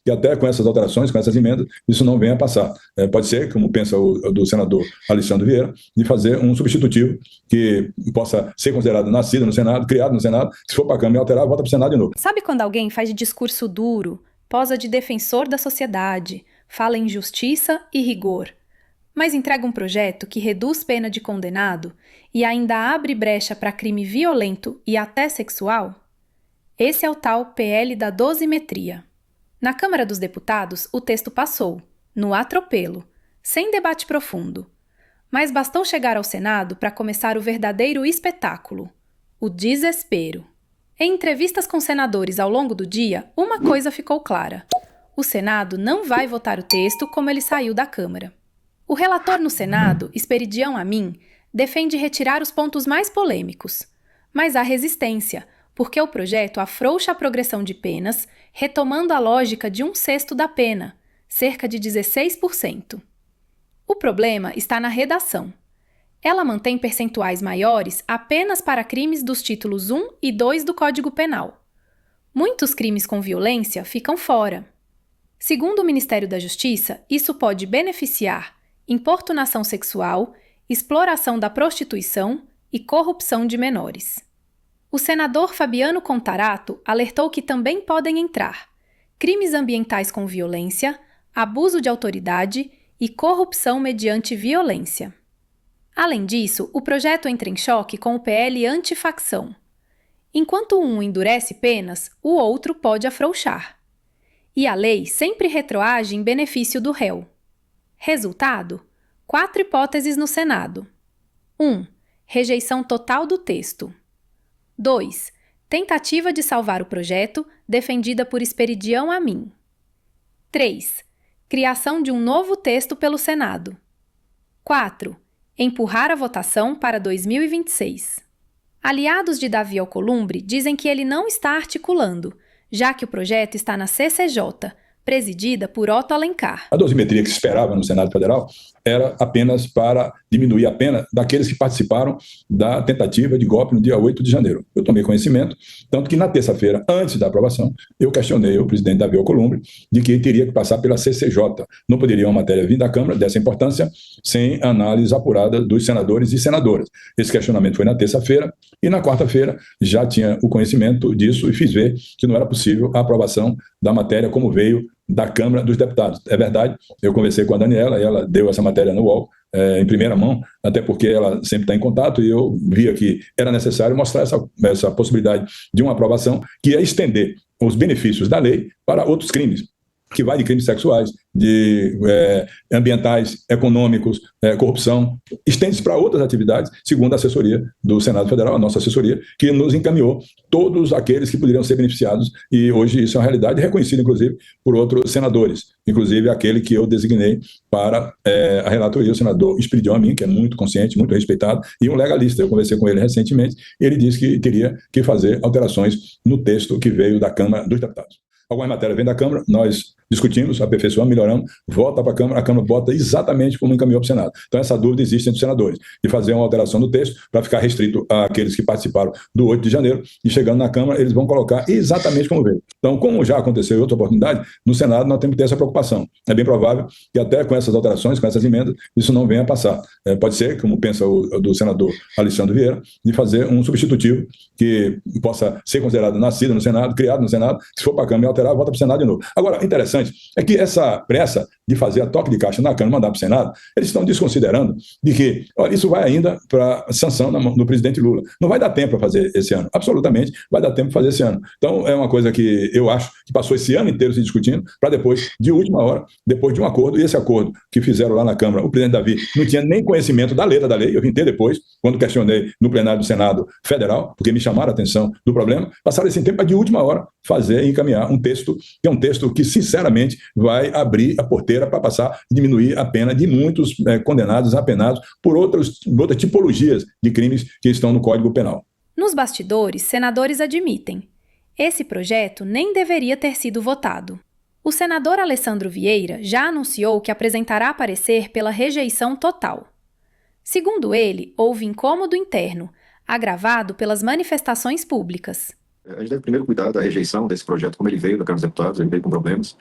que até com essas alterações, com essas emendas, isso não venha a passar. Pode ser, como pensa o do senador Alexandre Vieira, de fazer um substitutivo que possa ser considerado nascido no Senado, criado no Senado, se for para a Câmara alterar, volta para o Senado de novo. Sabe quando alguém faz de discurso duro, posa de defensor da sociedade, fala em justiça e rigor, mas entrega um projeto que reduz pena de condenado e ainda abre brecha para crime violento e até sexual? Esse é o tal PL da dosimetria. Na Câmara dos Deputados, o texto passou, no atropelo, sem debate profundo. Mas bastou chegar ao Senado para começar o verdadeiro espetáculo: o desespero. Em entrevistas com senadores ao longo do dia, uma coisa ficou clara: o Senado não vai votar o texto como ele saiu da Câmara. O relator no Senado, Esperidião Amin, defende retirar os pontos mais polêmicos. Mas há resistência, porque o projeto afrouxa a progressão de penas, retomando a lógica de 1/6 da pena, cerca de 16%. O problema está na redação. Ela mantém percentuais maiores apenas para crimes dos títulos 1 e 2 do Código Penal. Muitos crimes com violência ficam fora. Segundo o Ministério da Justiça, isso pode beneficiar importunação sexual, exploração da prostituição e corrupção de menores. O senador Fabiano Contarato alertou que também podem entrar crimes ambientais com violência, abuso de autoridade e corrupção mediante violência. Além disso, o projeto entra em choque com o PL antifacção. Enquanto um endurece penas, o outro pode afrouxar. E a lei sempre retroage em benefício do réu. Resultado: 4 hipóteses no Senado. 1. Rejeição total do texto. 2. Tentativa de salvar o projeto, defendida por Esperidião Amin. 3. Criação de um novo texto pelo Senado. 4. Empurrar a votação para 2026. Aliados de Davi Alcolumbre dizem que ele não está articulando, já que o projeto está na CCJ, presidida por Otto Alencar. A dosimetria que se esperava no Senado Federal era apenas para diminuir a pena daqueles que participaram da tentativa de golpe no dia 8 de janeiro. Eu tomei conhecimento, tanto que na terça-feira, antes da aprovação, eu questionei o presidente Davi Alcolumbre de que teria que passar pela CCJ. Não poderia uma matéria vir da Câmara dessa importância sem análise apurada dos senadores e senadoras. Esse questionamento foi na terça-feira e na quarta-feira já tinha o conhecimento disso e fiz ver que não era possível a aprovação da matéria como veio da Câmara dos Deputados. É verdade, eu conversei com a Daniela e ela deu essa matéria no UOL em primeira mão, até porque ela sempre está em contato e eu via que era necessário mostrar essa possibilidade de uma aprovação que ia estender os benefícios da lei para outros crimes, que vai de crimes sexuais, de ambientais, econômicos, corrupção, estende-se para outras atividades, segundo a assessoria do Senado Federal, a nossa assessoria, que nos encaminhou todos aqueles que poderiam ser beneficiados, e hoje isso é uma realidade reconhecida, inclusive, por outros senadores, inclusive aquele que eu designei para a relatoria, o senador Esperidião Amin, que é muito consciente, muito respeitado, e um legalista. Eu conversei com ele recentemente, e ele disse que teria que fazer alterações no texto que veio da Câmara dos Deputados. Algumas matérias vêm da Câmara, nós discutimos, aperfeiçoamos, melhoramos, volta para a Câmara bota exatamente como encaminhou para o Senado. Então essa dúvida existe entre os senadores, de fazer uma alteração no texto para ficar restrito àqueles que participaram do 8 de janeiro, e chegando na Câmara eles vão colocar exatamente como veio. Então, como já aconteceu em outra oportunidade, no Senado nós temos que ter essa preocupação. É bem provável que até com essas alterações, com essas emendas, isso não venha a passar. Pode ser, como pensa o do senador Alexandre Vieira, de fazer um substitutivo que possa ser considerado nascido no Senado, criado no Senado, se for para a Câmara alterar, volta para o Senado de novo. Agora, interessante é que essa pressa de fazer a toque de caixa na Câmara e mandar para o Senado, eles estão desconsiderando de que, olha, isso vai ainda para sanção do presidente Lula. Não vai dar tempo para fazer esse ano, absolutamente vai dar tempo para fazer esse ano. Então, é uma coisa que eu acho que passou esse ano inteiro se discutindo, para depois, de última hora, depois de um acordo, e esse acordo que fizeram lá na Câmara, o presidente Davi não tinha nem conhecimento da letra da lei, eu vim ter depois, quando questionei no plenário do Senado Federal, porque me chamaram a atenção do problema, passaram esse tempo para de última hora fazer e encaminhar um texto, que é um texto que, sinceramente, vai abrir a porteira para passar e diminuir a pena de muitos condenados, apenados por outras tipologias de crimes que estão no Código Penal. Nos bastidores, senadores admitem: esse projeto nem deveria ter sido votado. O senador Alessandro Vieira já anunciou que apresentará parecer pela rejeição total. Segundo ele, houve incômodo interno, agravado pelas manifestações públicas. A gente deve primeiro cuidar da rejeição desse projeto, como ele veio da Câmara dos Deputados, ele veio com problemas,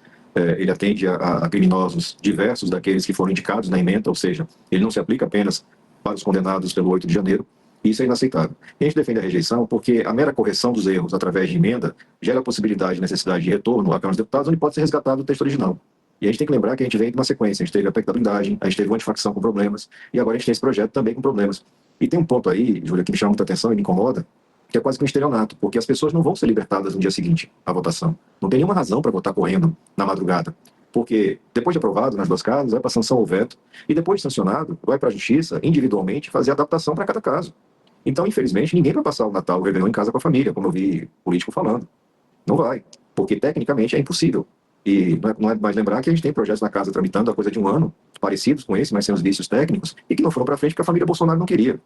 ele atende a criminosos diversos daqueles que foram indicados na emenda, ou seja, ele não se aplica apenas para os condenados pelo 8 de janeiro. Isso é inaceitável. E a gente defende a rejeição porque a mera correção dos erros através de emenda gera a possibilidade e necessidade de retorno à Câmara dos Deputados, onde pode ser resgatado o texto original. E a gente tem que lembrar que a gente vem de uma sequência. A gente teve a PEC da blindagem, a gente teve uma antifacção com problemas, e agora a gente tem esse projeto também com problemas. E tem um ponto aí, Júlia, que me chama muita atenção e me incomoda, que é quase que um estelionato, porque as pessoas não vão ser libertadas no dia seguinte à votação. Não tem nenhuma razão para votar correndo na madrugada. Porque depois de aprovado nas duas casas, vai para sanção ou veto, e depois de sancionado, vai para a justiça, individualmente, fazer adaptação para cada caso. Então, infelizmente, ninguém vai passar o Natal, o Réveillon em casa com a família, como eu vi político falando. Não vai, porque tecnicamente é impossível. E não é mais lembrar que a gente tem projetos na casa tramitando há coisa de um ano, parecidos com esse, mas sem os vícios técnicos, e que não foram para frente porque a família Bolsonaro não queria.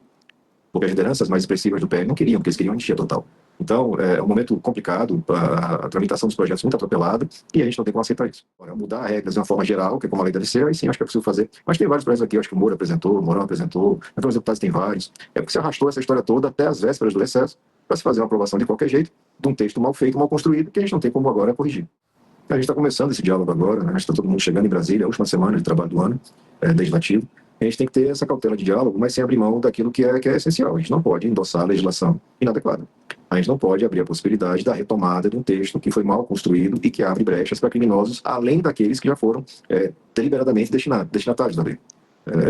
Porque as lideranças mais expressivas do PL não queriam, porque eles queriam anistia total. Então, é um momento complicado, a tramitação dos projetos muito atropelada, e a gente não tem como aceitar isso. Agora, mudar regras de uma forma geral, que é como a lei deve ser, aí sim, acho que é possível fazer. Mas tem vários projetos aqui, acho que o Moura apresentou, o Mourão apresentou, então os deputados têm vários. É porque se arrastou essa história toda até as vésperas do recesso, para se fazer uma aprovação de qualquer jeito, de um texto mal feito, mal construído, que a gente não tem como agora corrigir. A gente está começando esse diálogo agora, né? Está todo mundo chegando em Brasília, a última semana de trabalho do ano legislativo. A gente tem que ter essa cautela de diálogo, mas sem abrir mão daquilo que é essencial. A gente não pode endossar a legislação inadequada. A gente não pode abrir a possibilidade da retomada de um texto que foi mal construído e que abre brechas para criminosos, além daqueles que já foram deliberadamente destinatários da lei.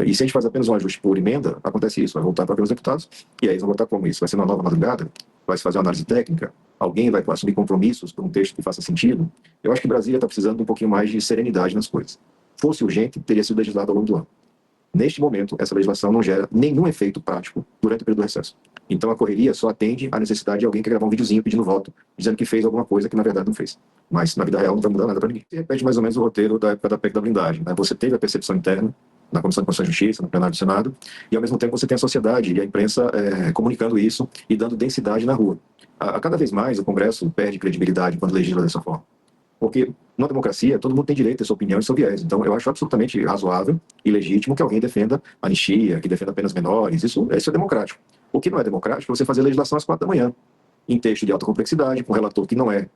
E se a gente faz apenas um ajuste por emenda, acontece isso, vai voltar para os deputados, e aí eles vão votar como isso? Vai ser uma nova madrugada? Vai se fazer uma análise técnica? Alguém vai assumir compromissos por um texto que faça sentido? Eu acho que Brasília está precisando de um pouquinho mais de serenidade nas coisas. Fosse urgente, teria sido legislado ao longo do ano. Neste momento, essa legislação não gera nenhum efeito prático durante o período do recesso. Então, a correria só atende à necessidade de alguém que gravar um videozinho pedindo voto, dizendo que fez alguma coisa que, na verdade, não fez. Mas, na vida real, não vai mudar nada para ninguém. Se repete mais ou menos o roteiro da época da PEC da blindagem. Né? Você teve a percepção interna na Comissão de Constituição e Justiça, no plenário do Senado, e, ao mesmo tempo, você tem a sociedade e a imprensa comunicando isso e dando densidade na rua. A cada vez mais, o Congresso perde credibilidade quando legisla dessa forma. Porque, na democracia, todo mundo tem direito a ter sua opinião e seu viés. Então, eu acho absolutamente razoável e legítimo que alguém defenda anistia, que defenda penas menores. Isso é democrático. O que não é democrático é você fazer legislação às 4 da manhã, em texto de alta complexidade, com um relator que não é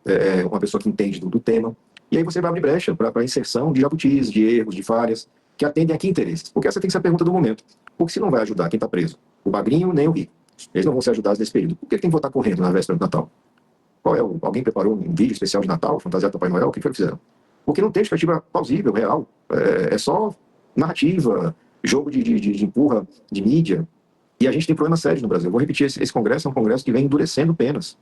uma pessoa que entende do tema. E aí você vai abrir brecha para a inserção de jabutis, de erros, de falhas, que atendem a que interesses? Porque essa tem que ser a pergunta do momento. Porque se não vai ajudar quem está preso, o magrinho nem o rico, eles não vão ser ajudados nesse período. Por que tem que votar correndo na véspera do Natal? Alguém preparou um vídeo especial de Natal, fantasiado do Papai Noel? O que eles fizeram? Porque não tem justificativa plausível, real. É só narrativa, jogo de empurra, de mídia. E a gente tem problemas sérios no Brasil. Eu vou repetir, esse Congresso é um Congresso que vem endurecendo penas.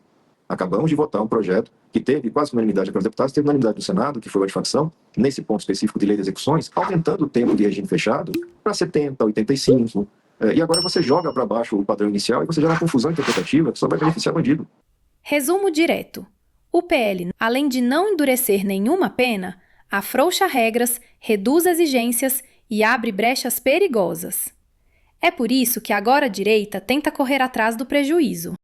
Acabamos de votar um projeto que teve quase unanimidade para os deputados, teve unanimidade do Senado, que foi a antifacção, nesse ponto específico de lei de execuções, aumentando o tempo de regime fechado para 70, 85. E agora você joga para baixo o padrão inicial e você gera uma confusão interpretativa que só vai beneficiar bandido. Resumo direto. O PL, além de não endurecer nenhuma pena, afrouxa regras, reduz exigências e abre brechas perigosas. É por isso que agora a direita tenta correr atrás do prejuízo.